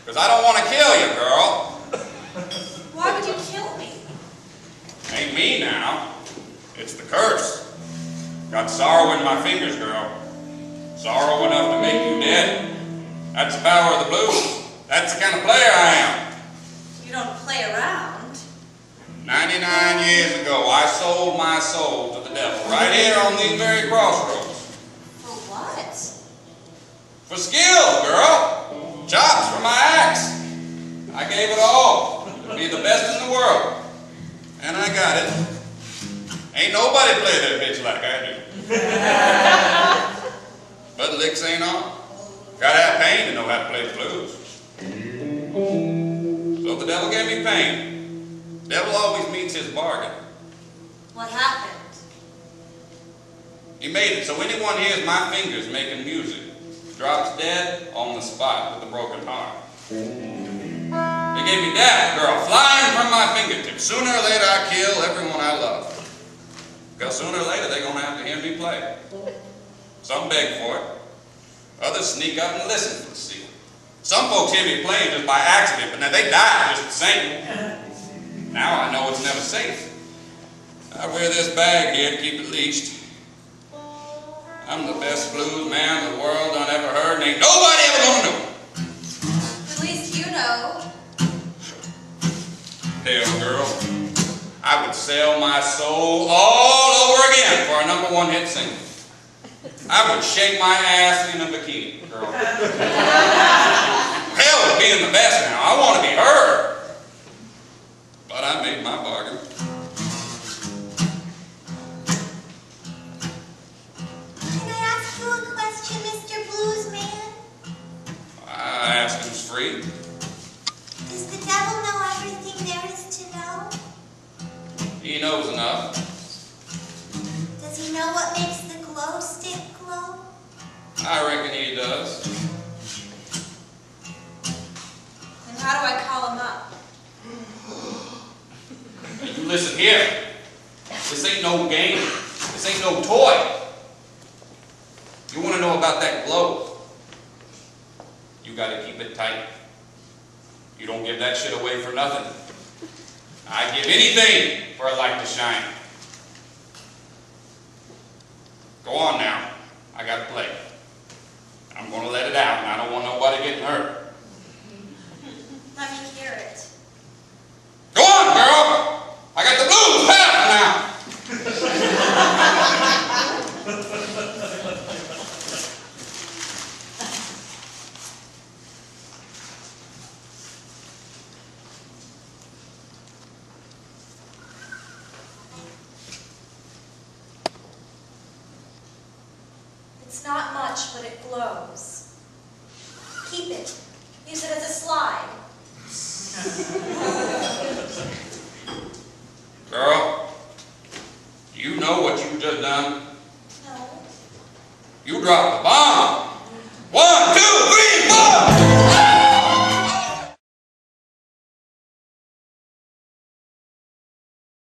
Because I don't want to kill you, girl. Why would you kill me? Ain't me now. It's the curse. Got sorrow in my fingers, girl. Sorrow enough to make you dead. That's the power of the blues. That's the kind of player I am. You don't play around. 99 years ago, I sold my soul to the devil right here on these very crossroads. For what? For skill, girl. Chops for my axe. I gave it all to be the best in the world. And I got it. Ain't nobody play their bitch like I do. But licks ain't on. Gotta have pain to know how to play the blues. So the devil gave me pain. The devil always meets his bargain. What happened? He made it so anyone hears my fingers making music drops dead on the spot with a broken heart. He gave me death, girl, flying from my fingertips. Sooner or later I kill everyone I love. Because sooner or later they're going to have to hear me play. Some beg for it. Others sneak up and listen for the secret. Some folks hear me playing just by accident, but now they die just the same. Now I know it's never safe. I wear this bag here to keep it leashed. I'm the best blues man the world done ever heard, and ain't nobody ever gonna know it. At least you know. Hell, girl, I would sell my soul all over again for a #1 hit single. I would shake my ass in a bikini, girl. Hell with being the best now. I want to be heard. But I made my bargain. Can I ask you a question, Mr. Bluesman? Asking's free. Does the devil know everything there is to know? He knows enough. Does he know what makes the glow stick glow? I reckon he does. And how do I call him up? You listen here. This ain't no game. This ain't no toy. You want to know about that glow? You got to keep it tight. You don't give that shit away for nothing. I'd give anything for a light to shine. Go on now. I got to play. I'm going to let it out, and I don't want nobody getting hurt. Let me hear it. Go on, girl! I got the blues half now! It's not much, but it glows. Keep it. Use it as a slide. Girl, you know what you just done? No. You dropped the bomb!